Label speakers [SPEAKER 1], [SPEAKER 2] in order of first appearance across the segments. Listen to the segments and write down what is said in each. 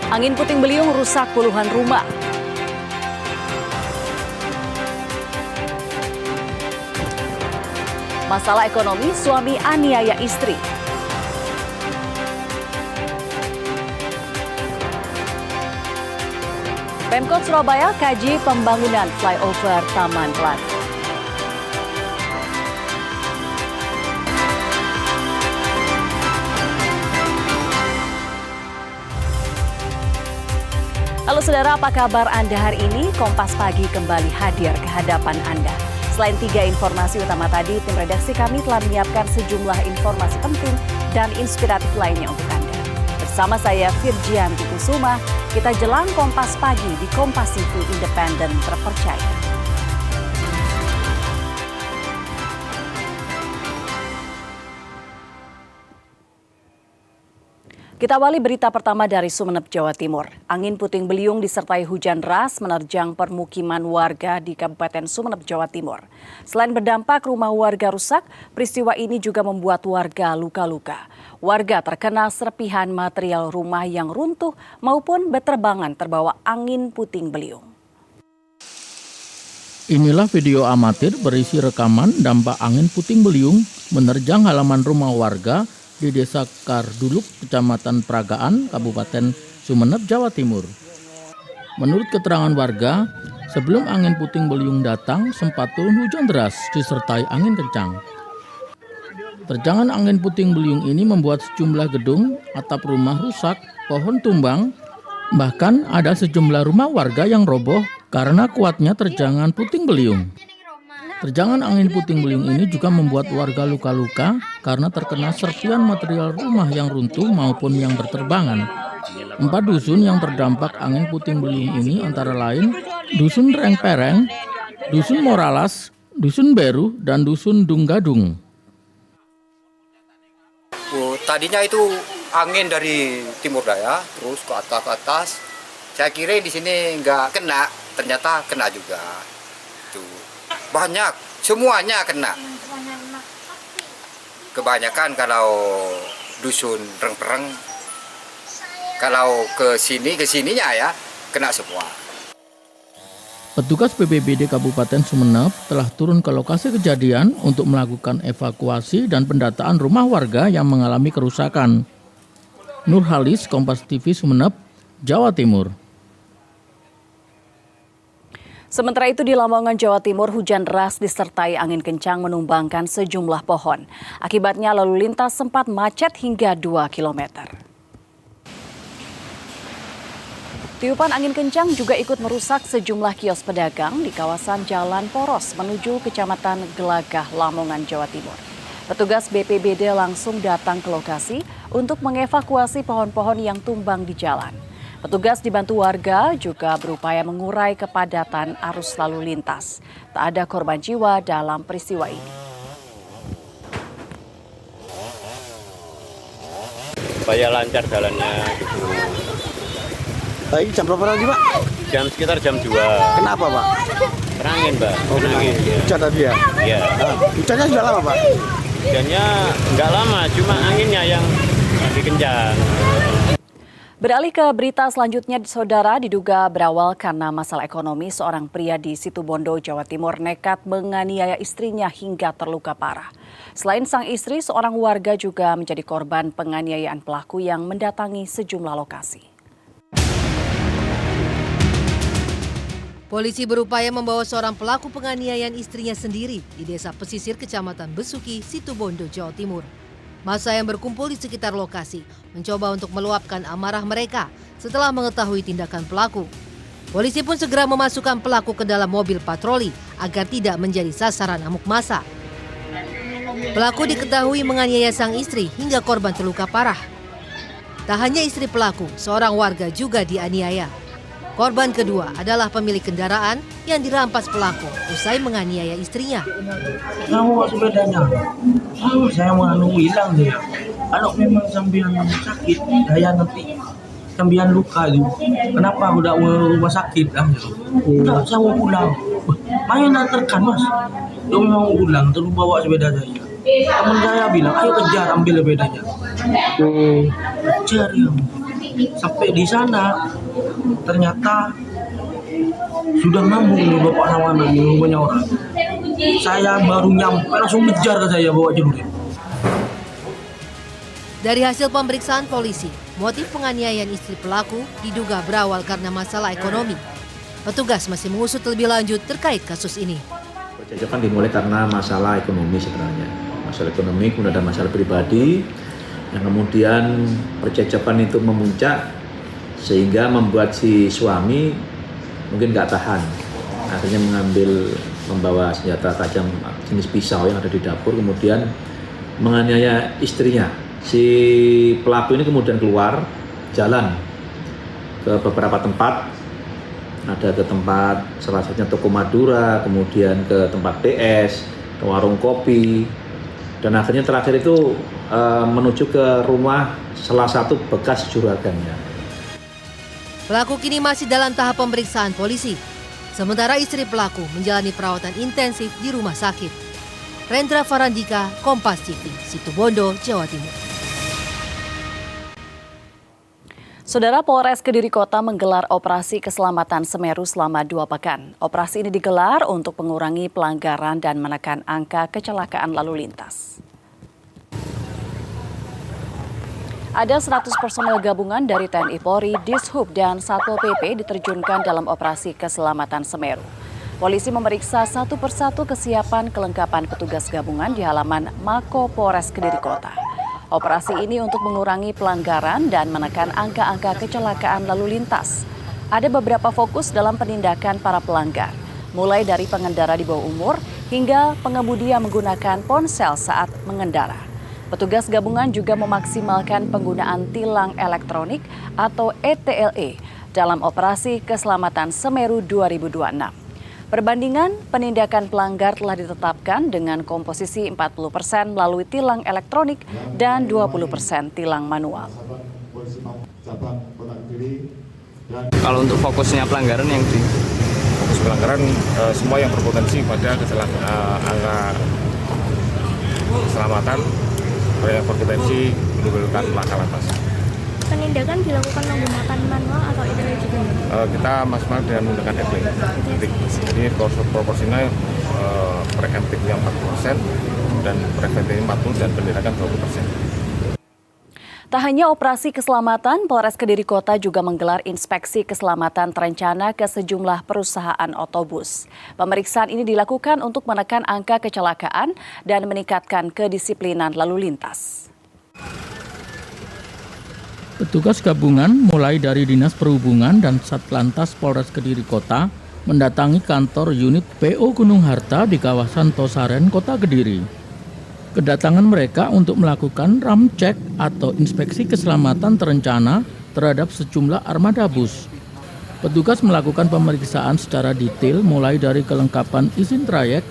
[SPEAKER 1] Angin puting beliung rusak puluhan rumah. Masalah ekonomi, suami aniaya istri. Pemkot Surabaya kaji pembangunan flyover Taman Pelati. Halo saudara, apa kabar Anda hari ini? Kompas Pagi kembali hadir ke hadapan Anda. Selain 3 informasi utama tadi, tim redaksi kami telah menyiapkan sejumlah informasi penting dan inspiratif lainnya untuk Anda. Bersama saya Firjianti Kusuma, kita jelang Kompas Pagi di Kompas TV Independen Terpercaya. Kita awali berita pertama dari Sumeneb, Jawa Timur. Angin puting beliung disertai hujan deras menerjang permukiman warga di Kabupaten Sumeneb, Jawa Timur. Selain berdampak rumah warga rusak, peristiwa ini juga membuat warga luka-luka. Warga terkena serpihan material rumah yang runtuh maupun beterbangan terbawa angin puting beliung.
[SPEAKER 2] Inilah video amatir berisi rekaman dampak angin puting beliung menerjang halaman rumah warga di Desa Karduluk, Kecamatan Pragaan, Kabupaten Sumeneb, Jawa Timur. Menurut keterangan warga, sebelum angin puting beliung datang, sempat turun hujan deras disertai angin kencang. Terjangan angin puting beliung ini membuat sejumlah gedung, atap rumah rusak, pohon tumbang, bahkan ada sejumlah rumah warga yang roboh karena kuatnya terjangan puting beliung. Terjangan angin puting beliung ini juga membuat warga luka-luka karena terkena serpihan material rumah yang runtuh maupun yang berterbangan. 4 dusun yang terdampak angin puting beliung ini antara lain Dusun Rengpereng, Dusun Moralas, Dusun Beru, dan Dusun Dunggadung.
[SPEAKER 3] Tadinya itu angin dari timur daya terus ke atas. Saya kira di sini nggak kena, ternyata kena juga. Tuh. Banyak, semuanya kena. Kebanyakan kalau dusun Rengpereng, kalau kesininya ya kena semua.
[SPEAKER 2] Petugas BPBD Kabupaten Sumeneb telah turun ke lokasi kejadian untuk melakukan evakuasi dan pendataan rumah warga yang mengalami kerusakan. Nurhalis, Kompas TV Sumeneb, Jawa Timur.
[SPEAKER 1] Sementara itu di Lamongan, Jawa Timur, hujan deras disertai angin kencang menumbangkan sejumlah pohon. Akibatnya lalu lintas sempat macet hingga 2 km. Tiupan angin kencang juga ikut merusak sejumlah kios pedagang di kawasan Jalan Poros menuju Kecamatan Gelagah, Lamongan, Jawa Timur. Petugas BPBD langsung datang ke lokasi untuk mengevakuasi pohon-pohon yang tumbang di jalan. Petugas dibantu warga juga berupaya mengurai kepadatan arus lalu lintas. Tak ada korban jiwa dalam peristiwa ini.
[SPEAKER 4] Supaya lancar jalannya gitu.
[SPEAKER 5] Tadi jam berapa lagi, Pak?
[SPEAKER 4] Sekitar jam 2.
[SPEAKER 5] Kenapa, Pak?
[SPEAKER 4] Kena angin, Mbak. Kena angin.
[SPEAKER 5] Hujan tadi ya?
[SPEAKER 4] Iya.
[SPEAKER 5] Hujannya sudah lama, Pak?
[SPEAKER 4] Hujannya nggak lama, cuma anginnya yang lebih kencang.
[SPEAKER 1] Beralih ke berita selanjutnya, saudara, diduga berawal karena masalah ekonomi, seorang pria di Situbondo, Jawa Timur nekat menganiaya istrinya hingga terluka parah. Selain sang istri, seorang warga juga menjadi korban penganiayaan pelaku yang mendatangi sejumlah lokasi.
[SPEAKER 6] Polisi berupaya membawa seorang pelaku penganiayaan istrinya sendiri di Desa Pesisir, Kecamatan Besuki, Situbondo, Jawa Timur. Massa yang berkumpul di sekitar lokasi mencoba untuk meluapkan amarah mereka setelah mengetahui tindakan pelaku. Polisi pun segera memasukkan pelaku ke dalam mobil patroli agar tidak menjadi sasaran amuk massa. Pelaku diketahui menganiaya sang istri hingga korban terluka parah. Tak hanya istri pelaku, seorang warga juga dianiaya. Korban kedua adalah pemilik kendaraan yang dirampas pelaku usai menganiaya istrinya.
[SPEAKER 7] Tahu sepedanya, saya mau hilang dia. Kalau memang sambian sakit, daya nanti sambian luka itu. Kenapa udah rumah sakit? Udah saya mau pulang. Main terkan mas, dia mau pulang terus bawa sepeda saya. Teman saya bilang, ayo kejar ambil sepedanya. Kejar ya. Sampai di sana ternyata sudah ngambung nih bapak sama anak banyak orang. Saya baru nyampe langsung ngejar ke saya bawa celurit.
[SPEAKER 6] Dari hasil pemeriksaan polisi, motif penganiayaan istri pelaku diduga berawal karena masalah ekonomi. Petugas masih mengusut lebih lanjut terkait kasus ini.
[SPEAKER 8] Percakapan dimulai karena masalah ekonomi sebenarnya. Masalah ekonomi, kemudian ada masalah pribadi, yang kemudian percakapan itu memuncak sehingga membuat si suami mungkin nggak tahan. Akhirnya membawa senjata tajam jenis pisau yang ada di dapur, kemudian menganiaya istrinya. Si pelaku ini kemudian keluar jalan ke beberapa tempat, ada ke tempat salah satunya toko Madura, kemudian ke tempat PS, ke warung kopi, dan akhirnya terakhir itu menuju ke rumah salah satu bekas juragannya.
[SPEAKER 6] Pelaku kini masih dalam tahap pemeriksaan polisi. Sementara istri pelaku menjalani perawatan intensif di rumah sakit. Rendra Farandika, Kompas TV, Situbondo, Jawa Timur.
[SPEAKER 1] Saudara, Polres Kediri Kota menggelar operasi keselamatan Semeru selama 2 pekan. Operasi ini digelar untuk mengurangi pelanggaran dan menekan angka kecelakaan lalu lintas. Ada 100 personel gabungan dari TNI Polri, Dishub, dan Satpol PP diterjunkan dalam operasi keselamatan Semeru. Polisi memeriksa satu persatu kesiapan kelengkapan petugas gabungan di halaman Mako Polres Kediri Kota. Operasi ini untuk mengurangi pelanggaran dan menekan angka-angka kecelakaan lalu lintas. Ada beberapa fokus dalam penindakan para pelanggar, mulai dari pengendara di bawah umur hingga pengemudi yang menggunakan ponsel saat mengendara. Petugas gabungan juga memaksimalkan penggunaan tilang elektronik atau ETLE dalam operasi keselamatan Semeru 2026. Perbandingan penindakan pelanggar telah ditetapkan dengan komposisi 40% melalui tilang elektronik dan 20% tilang manual.
[SPEAKER 9] Kalau untuk fokusnya pelanggaran yang di
[SPEAKER 10] fokus pelanggaran semua yang berpotensi pada angka keselamatan yang berpotensi menimbulkan laka lantas.
[SPEAKER 11] Penindakan dilakukan menggunakan manual atau ETL juga?
[SPEAKER 10] Kita maksimal dengan menggunakan ETL. Jadi proporsinya preemptifnya 40% dan preventifnya 40% dan penindakan 20%.
[SPEAKER 1] Tak hanya operasi keselamatan, Polres Kediri Kota juga menggelar inspeksi keselamatan terencana ke sejumlah perusahaan otobus. Pemeriksaan ini dilakukan untuk menekan angka kecelakaan dan meningkatkan kedisiplinan lalu lintas.
[SPEAKER 2] Petugas gabungan mulai dari Dinas Perhubungan dan Satlantas Polres Kediri Kota mendatangi kantor unit PO Gunung Harta di kawasan Tosaren, Kota Kediri. Kedatangan mereka untuk melakukan ramcek atau inspeksi keselamatan terencana terhadap sejumlah armada bus. Petugas melakukan pemeriksaan secara detail mulai dari kelengkapan izin trayek,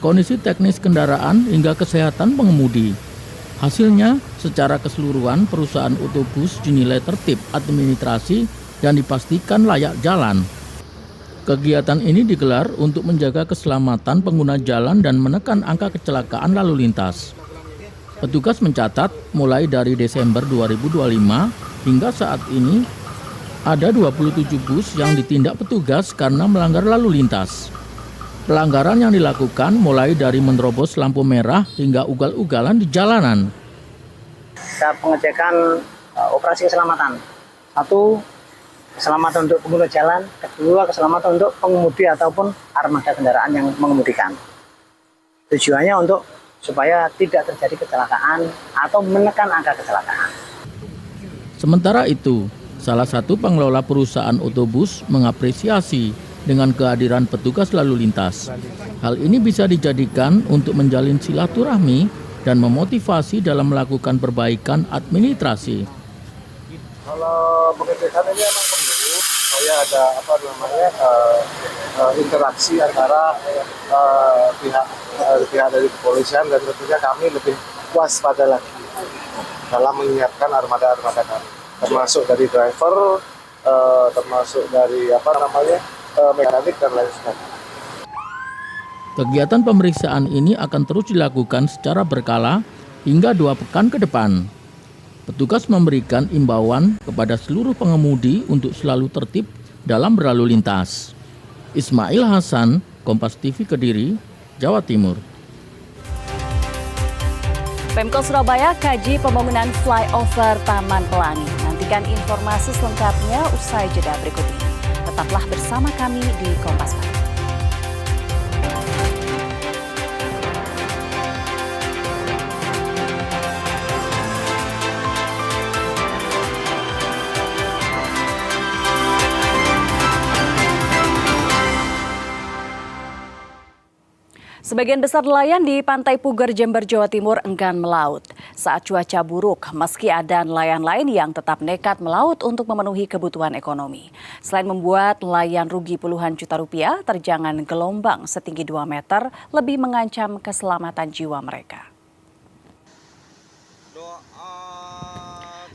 [SPEAKER 2] kondisi teknis kendaraan hingga kesehatan pengemudi. Hasilnya, secara keseluruhan perusahaan otobus dinilai tertib administrasi dan dipastikan layak jalan. Kegiatan ini digelar untuk menjaga keselamatan pengguna jalan dan menekan angka kecelakaan lalu lintas. Petugas mencatat mulai dari Desember 2025 hingga saat ini ada 27 bus yang ditindak petugas karena melanggar lalu lintas. Pelanggaran yang dilakukan mulai dari menerobos lampu merah hingga ugal-ugalan di jalanan.
[SPEAKER 12] Kita pengecekan operasi keselamatan. 1, keselamatan untuk pengguna jalan. 2, keselamatan untuk pengemudi ataupun armada kendaraan yang mengemudikan. Tujuannya untuk supaya tidak terjadi kecelakaan atau menekan angka kecelakaan.
[SPEAKER 2] Sementara itu, salah satu pengelola perusahaan otobus mengapresiasi dengan kehadiran petugas lalu lintas. Hal ini bisa dijadikan untuk menjalin silaturahmi dan memotivasi dalam melakukan perbaikan administrasi.
[SPEAKER 13] Kalau pengetesan ini memang perlu, supaya ada interaksi antara pihak dari kepolisian dan tentunya kami lebih waspada lagi dalam menyiapkan armada-armada kami, termasuk dari driver, termasuk dari mekanik dan lain sebagainya.
[SPEAKER 2] Kegiatan pemeriksaan ini akan terus dilakukan secara berkala hingga 2 pekan ke depan. Petugas memberikan imbauan kepada seluruh pengemudi untuk selalu tertib dalam berlalu lintas. Ismail Hasan, Kompas TV Kediri, Jawa Timur.
[SPEAKER 1] Pemkot Surabaya kaji pembangunan flyover Taman Pelangi. Nantikan informasi selengkapnya usai jeda berikut ini. Tetaplah bersama kami di Kompas Pagi. Sebagian besar nelayan di Pantai Pugar, Jember, Jawa Timur enggan melaut saat cuaca buruk, meski ada nelayan lain yang tetap nekat melaut untuk memenuhi kebutuhan ekonomi. Selain membuat nelayan rugi puluhan juta rupiah, terjangan gelombang setinggi 2 meter lebih mengancam keselamatan jiwa mereka.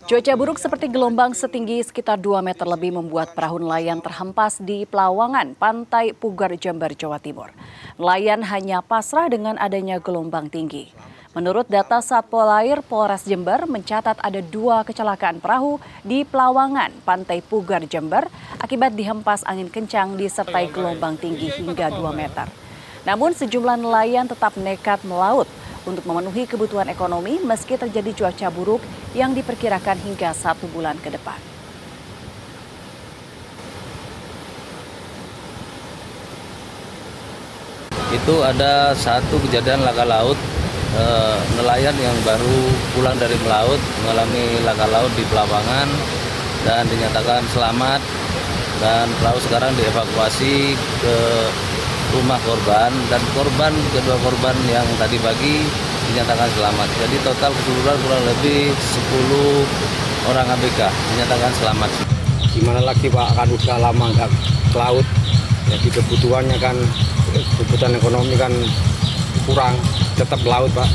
[SPEAKER 1] Cuaca buruk seperti gelombang setinggi sekitar 2 meter lebih membuat perahu nelayan terhempas di pelawangan Pantai Pugar, Jember, Jawa Timur. Nelayan hanya pasrah dengan adanya gelombang tinggi. Menurut data Satpol Air Polres Jember mencatat ada 2 kecelakaan perahu di pelawangan Pantai Pugar, Jember akibat dihempas angin kencang disertai gelombang tinggi hingga 2 meter. Namun sejumlah nelayan tetap nekat melaut untuk memenuhi kebutuhan ekonomi meski terjadi cuaca buruk yang diperkirakan hingga 1 bulan ke depan.
[SPEAKER 14] Itu ada satu kejadian laka laut, nelayan yang baru pulang dari melaut mengalami laka laut di pelawangan dan dinyatakan selamat, dan perahu sekarang dievakuasi ke rumah korban, dan kedua korban yang tadi pagi dinyatakan selamat. Jadi total keseluruhan kurang lebih 10 orang ABK dinyatakan selamat.
[SPEAKER 15] Gimana lagi Pak, kan udah lama nggak ke laut, jadi kebutuhannya kan, kebutuhan ekonomi kan kurang, tetap laut Pak.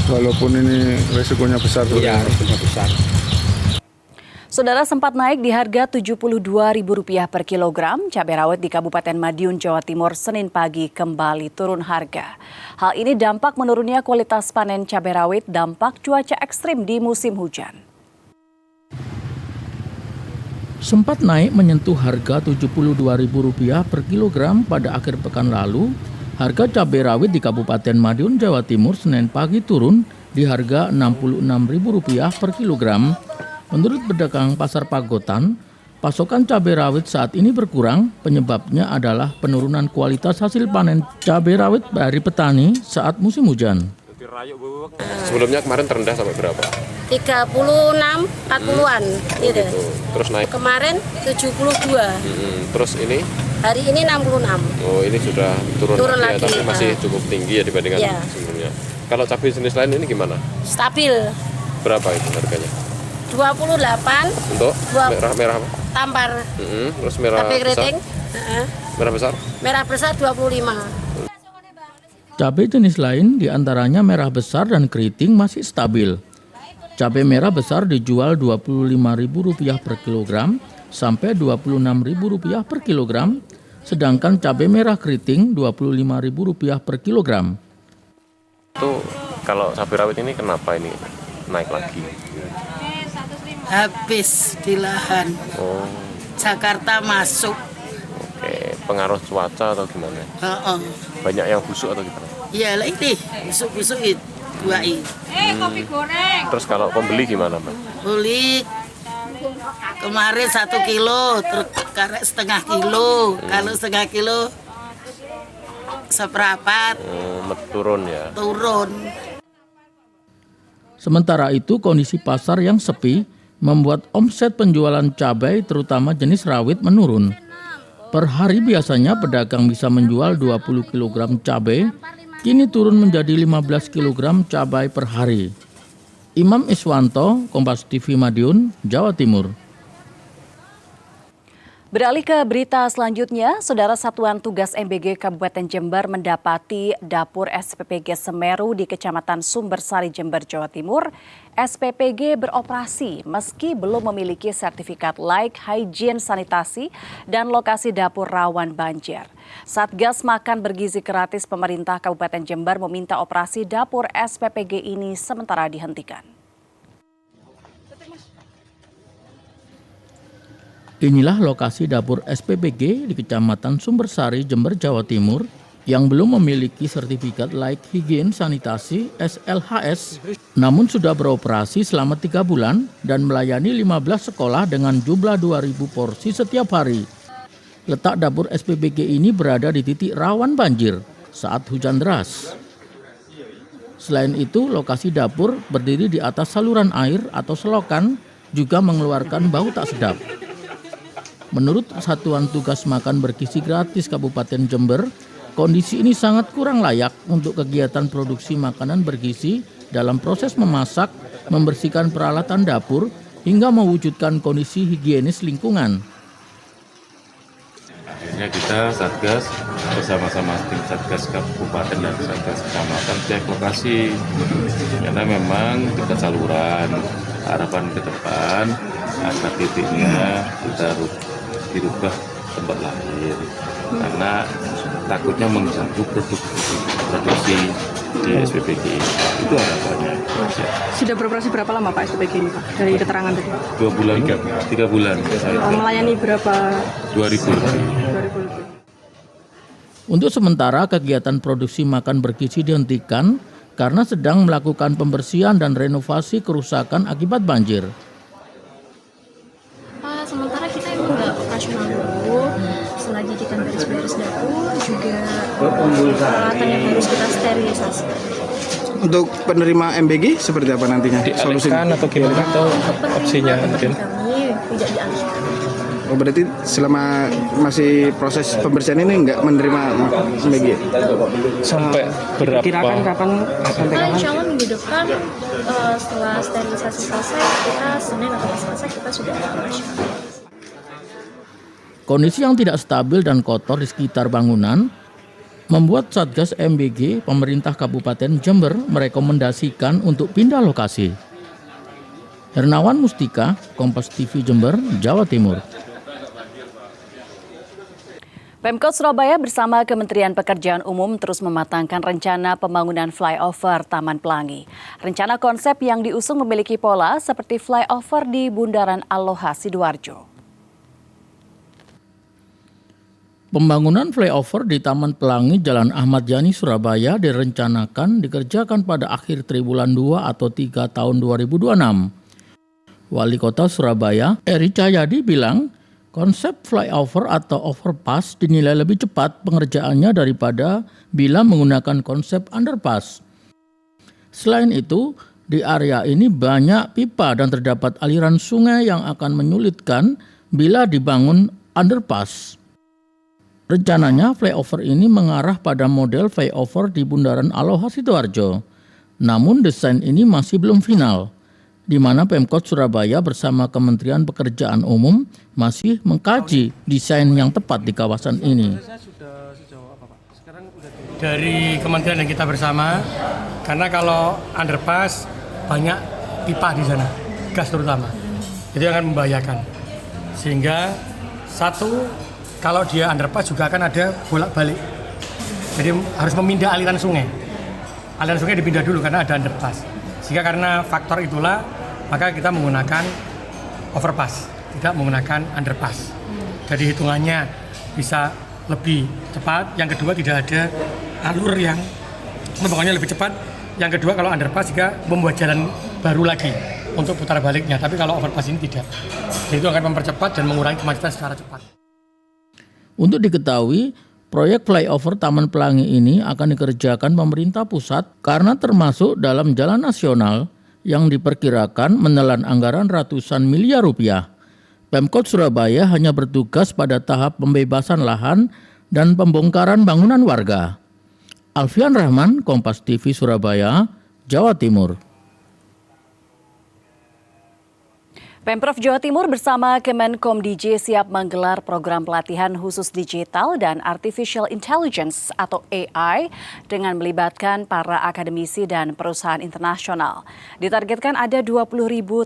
[SPEAKER 13] Walaupun ini resikonya besar.
[SPEAKER 15] Iya, resikonya besar.
[SPEAKER 1] Saudara, sempat naik di harga Rp72.000 per kilogram, cabai rawit di Kabupaten Madiun, Jawa Timur, Senin pagi kembali turun harga. Hal ini dampak menurunnya kualitas panen cabai rawit, dampak cuaca ekstrim di musim hujan.
[SPEAKER 2] Sempat naik menyentuh harga Rp72.000 per kilogram pada akhir pekan lalu, harga cabai rawit di Kabupaten Madiun, Jawa Timur, Senin pagi turun di harga Rp66.000 per kilogram. Menurut pedagang Pasar Pagotan, pasokan cabai rawit saat ini berkurang. Penyebabnya adalah penurunan kualitas hasil panen cabai rawit dari petani saat musim hujan.
[SPEAKER 10] Sebelumnya kemarin terendah sampai berapa?
[SPEAKER 16] 36, 40-an gitu.
[SPEAKER 10] Terus naik?
[SPEAKER 16] Kemarin 72.
[SPEAKER 10] Terus ini?
[SPEAKER 16] Hari ini 66.
[SPEAKER 10] Oh, ini sudah turun lagi, tapi masih cukup tinggi ya dibandingkan sebelumnya. Kalau cabai jenis lain ini gimana?
[SPEAKER 16] Stabil.
[SPEAKER 10] Berapa itu harganya?
[SPEAKER 16] 28.
[SPEAKER 10] Untuk merah apa?
[SPEAKER 16] Tampar.
[SPEAKER 10] Terus merah
[SPEAKER 16] cabai keriting.
[SPEAKER 10] Merah besar?
[SPEAKER 16] Merah besar 25.
[SPEAKER 2] Cabai jenis lain diantaranya merah besar dan keriting masih stabil. Cabai merah besar dijual Rp25.000 per kilogram sampai Rp26.000 per kilogram, sedangkan cabai merah keriting Rp25.000 per kilogram.
[SPEAKER 10] Itu kalau cabai rawit ini kenapa ini naik lagi?
[SPEAKER 17] Habis di lahan.
[SPEAKER 10] Oh.
[SPEAKER 17] Jakarta masuk.
[SPEAKER 10] Oke, pengaruh cuaca atau gimana? Banyak yang busuk atau gimana?
[SPEAKER 17] Iya lah ini, busuk-busuk itu.
[SPEAKER 16] Kopi goreng.
[SPEAKER 10] Terus kalau pembeli gimana, Mbak?
[SPEAKER 17] Beli kemarin 1 kilo, terus setengah kilo. Kalau setengah kilo seperempat.
[SPEAKER 10] Turun ya?
[SPEAKER 17] Turun.
[SPEAKER 2] Sementara itu kondisi pasar yang sepi membuat omset penjualan cabai terutama jenis rawit menurun. Per hari biasanya pedagang bisa menjual 20 kg cabai, kini turun menjadi 15 kg cabai per hari. Imam Iswanto, Kompas TV Madiun, Jawa Timur.
[SPEAKER 1] Beralih ke berita selanjutnya, Saudara Satuan Tugas MBG Kabupaten Jember mendapati dapur SPPG Semeru di Kecamatan Sumbersari, Jember, Jawa Timur. SPPG beroperasi meski belum memiliki sertifikat layak hygiene sanitasi dan lokasi dapur rawan banjir. Satgas Makan Bergizi Gratis pemerintah Kabupaten Jember meminta operasi dapur SPPG ini sementara dihentikan.
[SPEAKER 2] Inilah lokasi dapur SPBG di Kecamatan Sumbersari, Jember, Jawa Timur yang belum memiliki sertifikat layak higien sanitasi SLHS, namun sudah beroperasi selama 3 bulan dan melayani 15 sekolah dengan jumlah 2.000 porsi setiap hari. Letak dapur SPBG ini berada di titik rawan banjir saat hujan deras. Selain itu, lokasi dapur berdiri di atas saluran air atau selokan juga mengeluarkan bau tak sedap. Menurut Satuan Tugas Makan Bergizi Gratis Kabupaten Jember, kondisi ini sangat kurang layak untuk kegiatan produksi makanan bergizi dalam proses memasak, membersihkan peralatan dapur, hingga mewujudkan kondisi higienis lingkungan.
[SPEAKER 18] Akhirnya kita Satgas bersama-sama tim Satgas Kabupaten dan Satgas Kecamatan cek lokasi. Karena memang dekat saluran, harapan ke depan agar titiknya kita dirubah tempat lain. Karena takutnya mengganggu produksi di SPBG. Itu harapannya.
[SPEAKER 19] Sudah beroperasi berapa lama Pak SPBG ini Pak? Dari keterangan tadi?
[SPEAKER 18] 2 bulan, 3 bulan.
[SPEAKER 19] Melayani berapa?
[SPEAKER 18] 2.000 lebih.
[SPEAKER 2] Untuk sementara kegiatan produksi makan bergizi dihentikan karena sedang melakukan pembersihan dan renovasi kerusakan akibat banjir.
[SPEAKER 11] Sementara kita emang nggak operasional dulu, selagi kita beres-beres dapur juga peralatan yang harus kita sterilisasi.
[SPEAKER 5] Untuk penerima MBG seperti apa nantinya?
[SPEAKER 10] Dialihkan atau gimana atau opsinya mungkin?
[SPEAKER 11] Kami tidak dialihkan.
[SPEAKER 5] Oh, berarti selama masih proses pembersihan ini nggak menerima MBG?
[SPEAKER 10] Sampai berapa?
[SPEAKER 19] Kirakan kapan?
[SPEAKER 11] Insya Allah minggu depan setelah sterilisasi selesai, kita Senin atau Selasa kita sudah operasional.
[SPEAKER 2] Kondisi yang tidak stabil dan kotor di sekitar bangunan membuat Satgas MBG pemerintah Kabupaten Jember merekomendasikan untuk pindah lokasi. Hernawan Mustika, Kompas TV Jember, Jawa Timur.
[SPEAKER 1] Pemkot Surabaya bersama Kementerian Pekerjaan Umum terus mematangkan rencana pembangunan flyover Taman Pelangi. Rencana konsep yang diusung memiliki pola seperti flyover di Bundaran Aloha Sidoarjo.
[SPEAKER 2] Pembangunan flyover di Taman Pelangi Jalan Ahmad Yani, Surabaya direncanakan dikerjakan pada akhir triwulan 2 atau 3 tahun 2026. Wali Kota Surabaya, Eri Cahyadi bilang, konsep flyover atau overpass dinilai lebih cepat pengerjaannya daripada bila menggunakan konsep underpass. Selain itu, di area ini banyak pipa dan terdapat aliran sungai yang akan menyulitkan bila dibangun underpass. Rencananya flyover ini mengarah pada model flyover di Bundaran Aloha Sidoarjo. Namun desain ini masih belum final, di mana Pemkot Surabaya bersama Kementerian Pekerjaan Umum masih mengkaji desain yang tepat di kawasan ini.
[SPEAKER 20] Dari kementerian yang kita bersama, karena kalau underpass banyak pipa di sana, gas terutama, itu akan membahayakan. Sehingga kalau dia underpass juga akan ada bolak-balik. Jadi harus memindah aliran sungai. Aliran sungai dipindah dulu karena ada underpass. Sehingga karena faktor itulah, maka kita menggunakan overpass, tidak menggunakan underpass. Jadi hitungannya bisa lebih cepat. Yang kedua tidak ada alur yang pokoknya lebih cepat. Yang kedua kalau underpass juga membuat jalan baru lagi untuk putar baliknya. Tapi kalau overpass ini tidak. Jadi itu akan mempercepat dan mengurangi kemacetan secara cepat.
[SPEAKER 2] Untuk diketahui, proyek flyover Taman Pelangi ini akan dikerjakan pemerintah pusat karena termasuk dalam jalan nasional yang diperkirakan menelan anggaran ratusan miliar rupiah. Pemkot Surabaya hanya bertugas pada tahap pembebasan lahan dan pembongkaran bangunan warga. Alfian Rahman, Kompas TV Surabaya, Jawa Timur.
[SPEAKER 1] Pemprov Jawa Timur bersama Kemenkom DJ siap menggelar program pelatihan khusus digital dan artificial intelligence atau AI dengan melibatkan para akademisi dan perusahaan internasional. Ditargetkan ada 20.000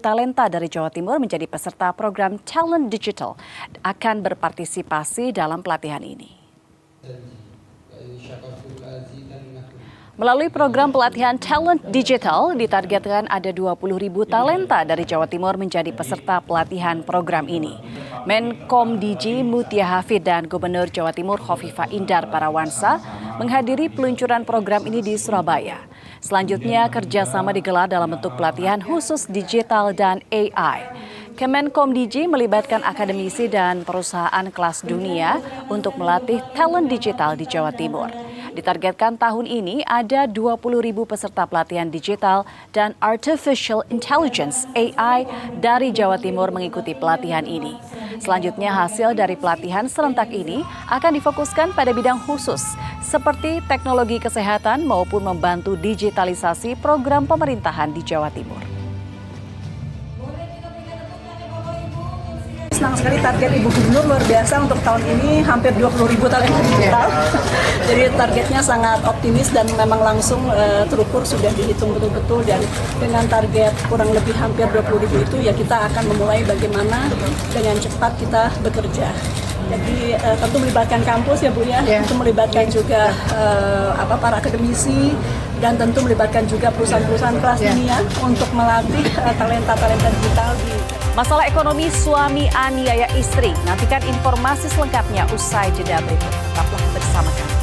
[SPEAKER 1] talenta dari Jawa Timur menjadi peserta program Talent Digital akan berpartisipasi dalam pelatihan ini. Melalui program pelatihan talent digital, ditargetkan ada 20.000 talenta dari Jawa Timur menjadi peserta pelatihan program ini. Menkom DG Mutia Hafid dan Gubernur Jawa Timur Khofifah Indar Parawansa menghadiri peluncuran program ini di Surabaya. Selanjutnya, kerjasama digelar dalam bentuk pelatihan khusus digital dan AI. Kemenkom DG melibatkan akademisi dan perusahaan kelas dunia untuk melatih talent digital di Jawa Timur. Ditargetkan tahun ini ada 20.000 peserta pelatihan digital dan artificial intelligence AI dari Jawa Timur mengikuti pelatihan ini. Selanjutnya, hasil dari pelatihan serentak ini akan difokuskan pada bidang khusus seperti teknologi kesehatan maupun membantu digitalisasi program pemerintahan di Jawa Timur.
[SPEAKER 21] Senang sekali target Ibu Gubernur luar biasa untuk tahun ini hampir 20.000 talenta digital. Jadi targetnya sangat optimis dan memang langsung terukur, sudah dihitung betul-betul, dan dengan target kurang lebih hampir 20.000 itu ya kita akan memulai bagaimana dengan cepat kita bekerja. Jadi tentu melibatkan kampus ya Bu ya, tentu melibatkan juga para akademisi dan tentu melibatkan juga perusahaan-perusahaan kelas dunia untuk melatih talenta-talenta digital di
[SPEAKER 1] Masalah ekonomi suami aniaya istri. Nantikan informasi selengkapnya usai jeda berikut. Tetaplah bersama kami.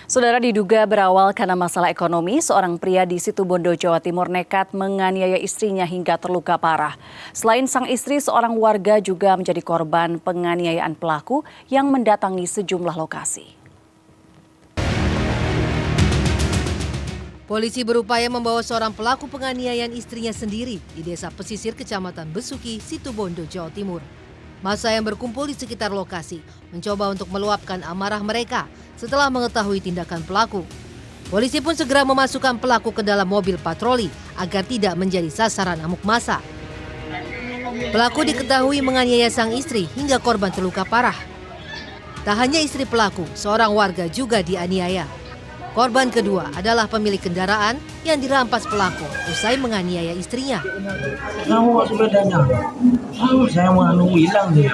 [SPEAKER 1] Saudara, diduga berawal karena masalah ekonomi, seorang pria di Situbondo, Jawa Timur nekat menganiaya istrinya hingga terluka parah. Selain sang istri, seorang warga juga menjadi korban penganiayaan pelaku yang mendatangi sejumlah lokasi.
[SPEAKER 6] Polisi berupaya membawa seorang pelaku penganiayaan istrinya sendiri di Desa Pesisir, Kecamatan Besuki, Situbondo, Jawa Timur. Massa yang berkumpul di sekitar lokasi mencoba untuk meluapkan amarah mereka setelah mengetahui tindakan pelaku. Polisi pun segera memasukkan pelaku ke dalam mobil patroli agar tidak menjadi sasaran amuk massa. Pelaku diketahui menganiaya sang istri hingga korban terluka parah. Tak hanya istri pelaku, seorang warga juga dianiaya. Korban kedua adalah pemilik kendaraan yang dirampas pelaku usai menganiaya istrinya.
[SPEAKER 7] Kamu sepedanya, saya mau hilang dia.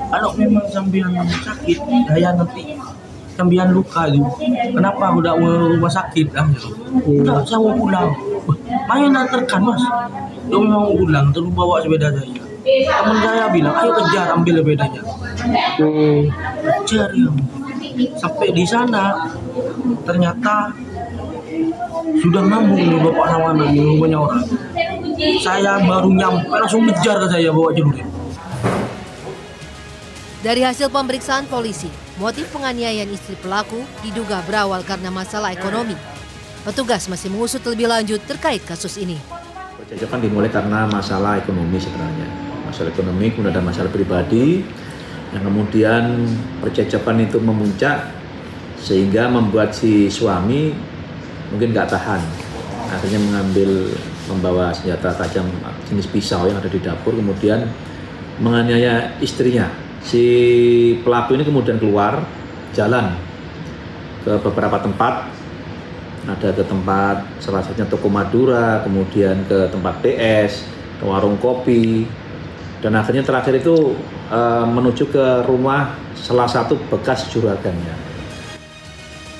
[SPEAKER 7] Kalau memang sambian sakit, saya nanti sambian luka itu. Kenapa udah rumah sakit lah? Udah, saya mau pulang. Main terkan mas, dia mau pulang terus bawa sepeda saya. Teman saya bilang, ayo kejar, ambil sepedanya. Kejar ya. Sampai di sana ternyata sudah ngambung nih bapak sama anak rumahnya orang. Saya baru nyampe langsung kejar ke saya bawa celurit.
[SPEAKER 6] Dari hasil pemeriksaan polisi, motif penganiayaan istri pelaku diduga berawal karena masalah ekonomi. Petugas masih mengusut lebih lanjut terkait kasus ini.
[SPEAKER 8] Percakapan dimulai karena masalah ekonomi sebenarnya. Masalah ekonomi, kemudian ada masalah pribadi, yang kemudian percakapan itu memuncak sehingga membuat si suami mungkin nggak tahan, akhirnya membawa senjata tajam jenis pisau yang ada di dapur, kemudian menganiaya istrinya. Si pelaku ini kemudian keluar jalan ke beberapa tempat, ada ke tempat salah satunya toko Madura, kemudian ke tempat PS, ke warung kopi, dan akhirnya terakhir itu menuju ke rumah salah satu bekas juragannya.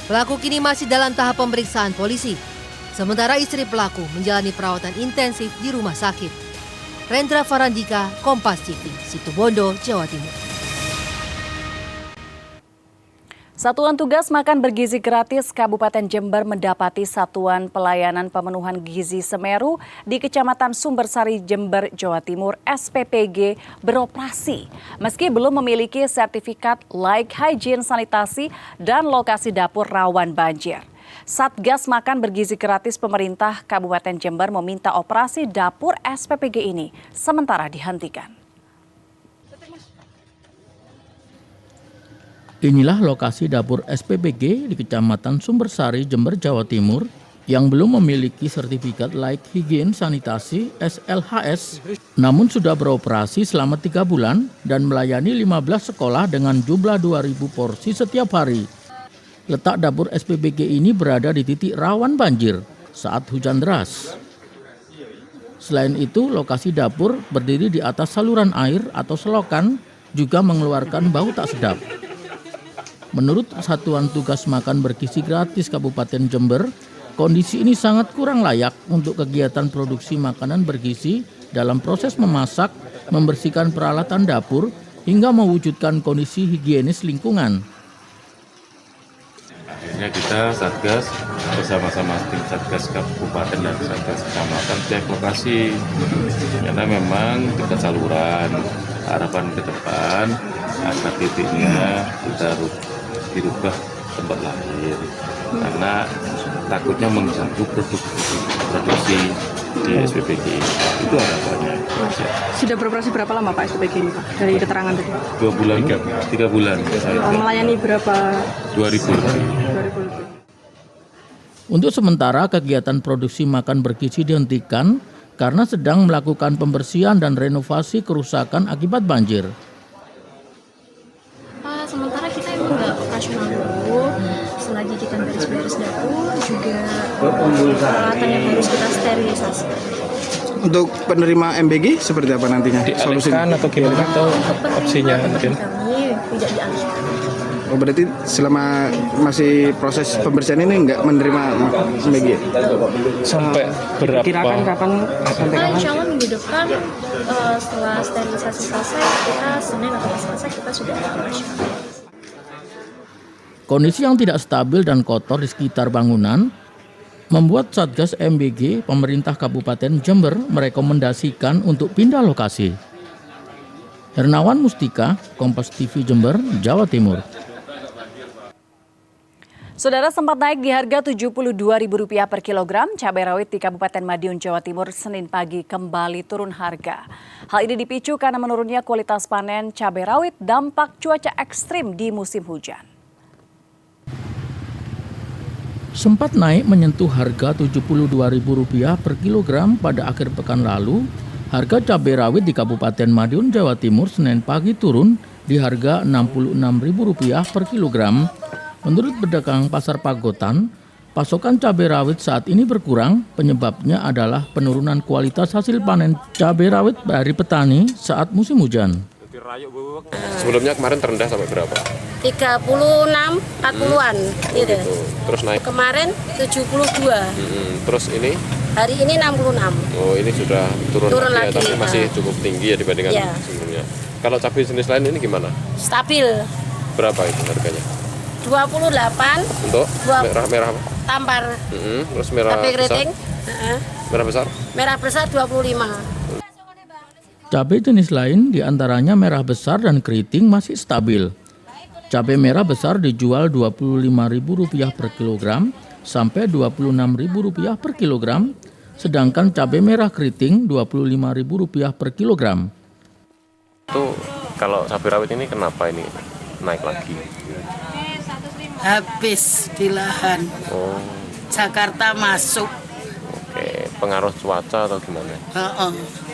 [SPEAKER 6] Pelaku kini masih dalam tahap pemeriksaan polisi. Sementara istri pelaku menjalani perawatan intensif di rumah sakit. Rendra Farandika, Kompas TV, Situbondo, Jawa Timur.
[SPEAKER 1] Satuan Tugas Makan Bergizi Gratis Kabupaten Jember mendapati Satuan Pelayanan Pemenuhan Gizi Semeru di Kecamatan Sumbersari, Jember, Jawa Timur (SPPG) beroperasi meski belum memiliki sertifikat layak hygiene sanitasi dan lokasi dapur rawan banjir. Satgas Makan Bergizi Gratis pemerintah Kabupaten Jember meminta operasi dapur SPPG ini sementara dihentikan.
[SPEAKER 2] Inilah lokasi dapur SPPG di Kecamatan Sumbersari, Jember, Jawa Timur yang belum memiliki sertifikat layak higien sanitasi SLHS, namun sudah beroperasi selama 3 bulan dan melayani 15 sekolah dengan jumlah 2.000 porsi setiap hari. Letak dapur SPBG ini berada di titik rawan banjir saat hujan deras. Selain itu, lokasi dapur berdiri di atas saluran air atau selokan juga mengeluarkan bau tak sedap. Menurut Satuan Tugas Makan Bergizi Gratis Kabupaten Jember, kondisi ini sangat kurang layak untuk kegiatan produksi makanan bergizi dalam proses memasak, membersihkan peralatan dapur, hingga mewujudkan kondisi higienis lingkungan.
[SPEAKER 18] Akhirnya kita Satgas bersama-sama tim Satgas Kabupaten dan Satgas Kecamatan cek lokasi, karena memang dekat saluran. Harapan ke depan agar titiknya kita dirubah tempat lain, karena takutnya mengganggu produksi di SPBG. Itu harapannya.
[SPEAKER 19] Sudah beroperasi berapa lama Pak SPBG ini Pak? Dari keterangan tadi?
[SPEAKER 18] 2 bulan, 3 bulan.
[SPEAKER 19] Melayani berapa?
[SPEAKER 18] 2.000 lebih.
[SPEAKER 2] Untuk sementara kegiatan produksi makan bergizi dihentikan karena sedang melakukan pembersihan dan renovasi kerusakan akibat banjir.
[SPEAKER 11] Sementara kita emang nggak operasional dulu, selagi kita beres-beres dapur juga peralatan yang harus kita sterilisasi.
[SPEAKER 5] Untuk penerima MBG seperti apa nantinya?
[SPEAKER 10] Dialihkan atau gimana atau opsinya mungkin?
[SPEAKER 11] Kami tidak dialihkan.
[SPEAKER 5] Oh, berarti selama masih proses pembersihan ini nggak menerima MBG?
[SPEAKER 10] Sampai berapa?
[SPEAKER 19] Kirakan kapan?
[SPEAKER 11] Insya Allah minggu depan setelah sterilisasi selesai, kita Senin atau Selasa kita sudah operasional.
[SPEAKER 2] Kondisi yang tidak stabil dan kotor di sekitar bangunan membuat Satgas MBG pemerintah Kabupaten Jember merekomendasikan untuk pindah lokasi. Hernawan Mustika, Kompas TV Jember, Jawa Timur.
[SPEAKER 1] Saudara, sempat naik di harga Rp72.000 per kilogram, cabai rawit di Kabupaten Madiun, Jawa Timur, Senin pagi kembali turun harga. Hal ini dipicu karena menurunnya kualitas panen cabai rawit dampak cuaca ekstrim di musim hujan.
[SPEAKER 2] Sempat naik menyentuh harga Rp72.000 per kilogram pada akhir pekan lalu, harga cabai rawit di Kabupaten Madiun, Jawa Timur, Senin pagi turun di harga Rp66.000 per kilogram. Menurut pedagang Pasar Pagotan, pasokan cabai rawit saat ini berkurang. Penyebabnya adalah penurunan kualitas hasil panen cabai rawit dari petani saat musim hujan.
[SPEAKER 10] Sebelumnya kemarin terendah sampai berapa?
[SPEAKER 16] 36, 40-an gitu.
[SPEAKER 10] Terus naik?
[SPEAKER 16] Kemarin 72.
[SPEAKER 10] Terus ini?
[SPEAKER 16] Hari ini 66.
[SPEAKER 10] Oh, ini sudah turun lagi, tapi masih cukup tinggi ya dibandingkan sebelumnya. Kalau cabai jenis lain ini gimana?
[SPEAKER 16] Stabil.
[SPEAKER 10] Berapa itu harganya?
[SPEAKER 16] 28.
[SPEAKER 10] Untuk merah apa?
[SPEAKER 16] Tampar.
[SPEAKER 10] Terus merah
[SPEAKER 16] cabai keriting.
[SPEAKER 10] Merah besar?
[SPEAKER 16] Merah besar 25.
[SPEAKER 2] Cabai jenis lain diantaranya merah besar dan keriting masih stabil. Cabai merah besar dijual Rp25.000 per kilogram sampai Rp26.000 per kilogram, sedangkan cabai merah keriting Rp25.000 per kilogram.
[SPEAKER 10] Itu kalau cabai rawit ini kenapa ini naik lagi?
[SPEAKER 17] Habis di lahan.
[SPEAKER 10] Oh.
[SPEAKER 17] Jakarta masuk.
[SPEAKER 10] Oke, pengaruh cuaca atau gimana?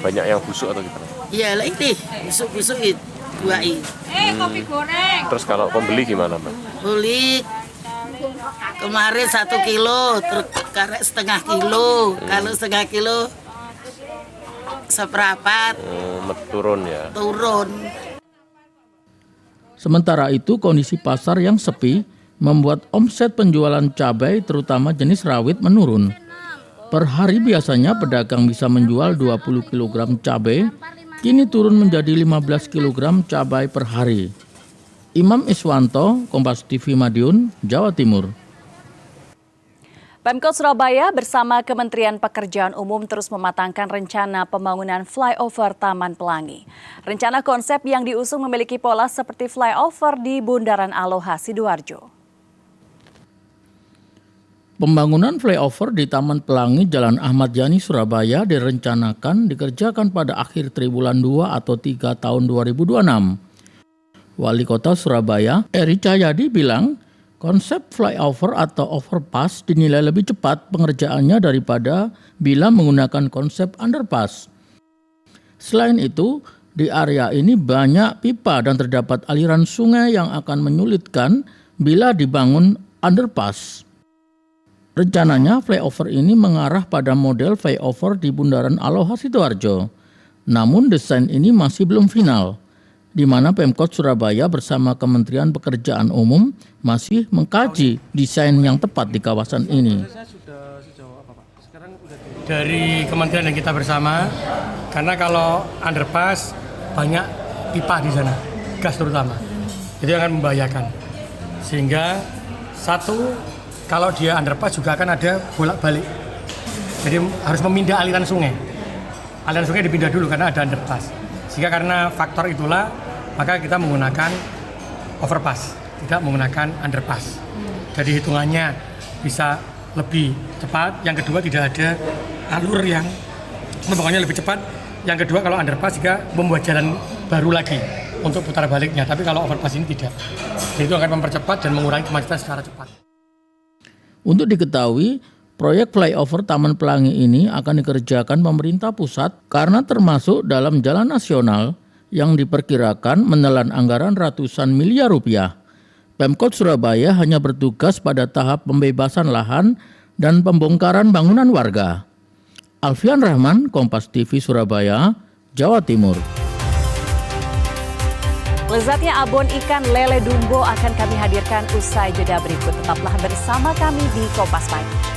[SPEAKER 10] Banyak yang busuk atau gimana?
[SPEAKER 17] Iya lah ini, busuk-busuk itu.
[SPEAKER 16] Kopi goreng.
[SPEAKER 10] Terus kalau pembeli gimana, Mbak?
[SPEAKER 17] Beli kemarin 1 kilo, terus karet setengah kilo. Kalau setengah kilo seperempat.
[SPEAKER 10] Turun ya?
[SPEAKER 17] Turun.
[SPEAKER 2] Sementara itu kondisi pasar yang sepi membuat omset penjualan cabai terutama jenis rawit menurun. Per hari biasanya pedagang bisa menjual 20 kg cabai, kini turun menjadi 15 kg cabai per hari. Imam Iswanto, Kompas TV Madiun, Jawa Timur.
[SPEAKER 1] Pemkot Surabaya bersama Kementerian Pekerjaan Umum terus mematangkan rencana pembangunan flyover Taman Pelangi. Rencana konsep yang diusung memiliki pola seperti flyover di Bundaran Aloha, Sidoarjo.
[SPEAKER 2] Pembangunan flyover di Taman Pelangi Jalan Ahmad Yani, Surabaya direncanakan dikerjakan pada akhir triwulan 2 atau 3 tahun 2026. Wali Kota Surabaya, Eri Cahyadi bilang, konsep flyover atau overpass dinilai lebih cepat pengerjaannya daripada bila menggunakan konsep underpass. Selain itu, di area ini banyak pipa dan terdapat aliran sungai yang akan menyulitkan bila dibangun underpass. Rencananya flyover ini mengarah pada model flyover di Bundaran Aloha Sidoarjo. Namun desain ini masih belum final, di mana Pemkot Surabaya bersama Kementerian Pekerjaan Umum masih mengkaji desain yang tepat di kawasan ini.
[SPEAKER 20] Dari kementerian dan kita bersama, karena kalau underpass banyak pipa di sana, gas terutama, itu akan membahayakan. Sehingga satu, kalau dia underpass juga akan ada bolak-balik. Jadi harus memindah aliran sungai. Aliran sungai dipindah dulu karena ada underpass. Sehingga karena faktor itulah, maka kita menggunakan overpass, tidak menggunakan underpass. Jadi hitungannya bisa lebih cepat. Yang kedua, tidak ada alur yang pokoknya lebih cepat. Yang kedua, kalau underpass juga membuat jalan baru lagi untuk putar baliknya. Tapi kalau overpass ini tidak. Jadi itu akan mempercepat dan mengurangi kemacetan secara cepat.
[SPEAKER 2] Untuk diketahui, proyek flyover Taman Pelangi ini akan dikerjakan pemerintah pusat karena termasuk dalam jalan nasional yang diperkirakan menelan anggaran ratusan miliar rupiah. Pemkot Surabaya hanya bertugas pada tahap pembebasan lahan dan pembongkaran bangunan warga. Alfian Rahman, Kompas TV Surabaya, Jawa Timur.
[SPEAKER 1] Lezatnya abon ikan lele Dumbo akan kami hadirkan usai jeda berikut. Tetaplah bersama kami di Kompas Pagi.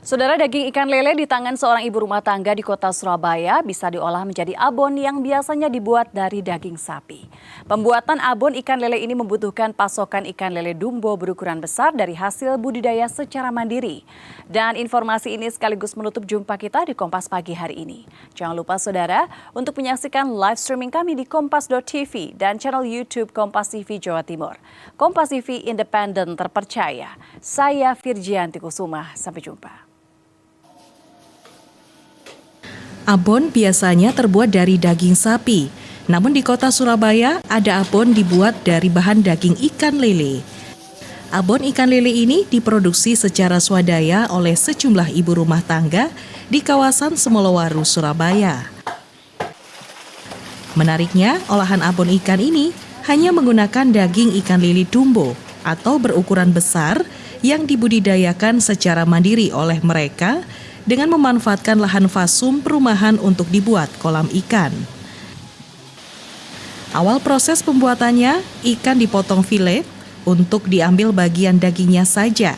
[SPEAKER 1] Saudara, daging ikan lele di tangan seorang ibu rumah tangga di kota Surabaya bisa diolah menjadi abon yang biasanya dibuat dari daging sapi. Pembuatan abon ikan lele ini membutuhkan pasokan ikan lele Dumbo berukuran besar dari hasil budidaya secara mandiri. Dan informasi ini sekaligus menutup jumpa kita di Kompas Pagi hari ini. Jangan lupa saudara untuk menyaksikan live streaming kami di kompas.tv dan channel YouTube Kompas TV Jawa Timur. Kompas TV independen terpercaya. Saya Virgianti Kusuma. Sampai jumpa.
[SPEAKER 3] Abon biasanya terbuat dari daging sapi, namun di kota Surabaya ada abon dibuat dari bahan daging ikan lele. Abon ikan lele ini diproduksi secara swadaya oleh sejumlah ibu rumah tangga di kawasan Semolowaru, Surabaya. Menariknya, olahan abon ikan ini hanya menggunakan daging ikan lele Dumbo atau berukuran besar yang dibudidayakan secara mandiri oleh mereka dengan memanfaatkan lahan fasum perumahan untuk dibuat kolam ikan. Awal proses pembuatannya, ikan dipotong filet untuk diambil bagian dagingnya saja.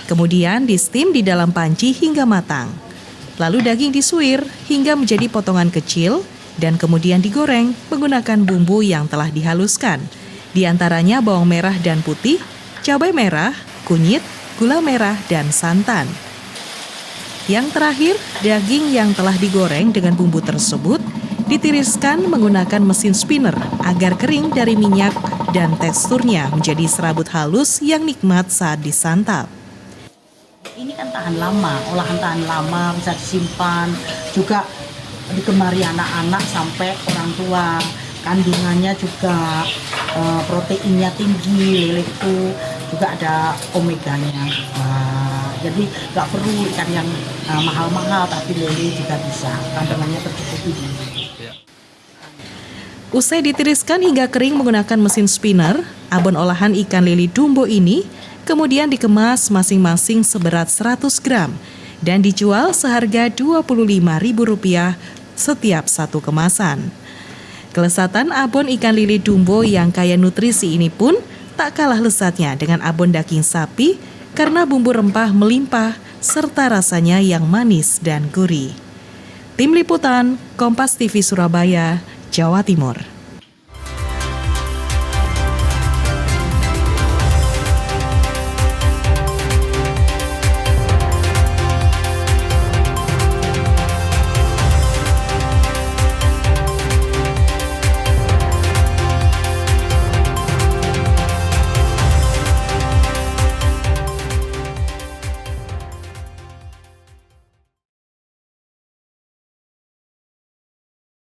[SPEAKER 3] Kemudian di-steam di dalam panci hingga matang. Lalu daging disuir hingga menjadi potongan kecil dan kemudian digoreng menggunakan bumbu yang telah dihaluskan. Di antaranya bawang merah dan putih, cabai merah, kunyit, gula merah, dan santan. Yang terakhir, daging yang telah digoreng dengan bumbu tersebut ditiriskan menggunakan mesin spinner agar kering dari minyak dan teksturnya menjadi serabut halus yang nikmat saat disantap.
[SPEAKER 22] Ini kan tahan lama, olahan tahan lama, bisa disimpan, juga digemari anak-anak sampai orang tua. Kandungannya juga proteinnya tinggi, lele itu juga ada omeganya. Jadi nggak perlu ikan yang mahal-mahal, tapi lele juga bisa, kandungannya tercukupi.
[SPEAKER 3] Usai ditiriskan hingga kering menggunakan mesin spinner, abon olahan ikan lele Dumbo ini kemudian dikemas masing-masing seberat 100 gram dan dijual seharga Rp25.000 setiap satu kemasan. Kelezatan abon ikan lele Dumbo yang kaya nutrisi ini pun tak kalah lezatnya dengan abon daging sapi karena bumbu rempah melimpah serta rasanya yang manis dan gurih. Tim Liputan, Kompas TV Surabaya, Jawa Timur.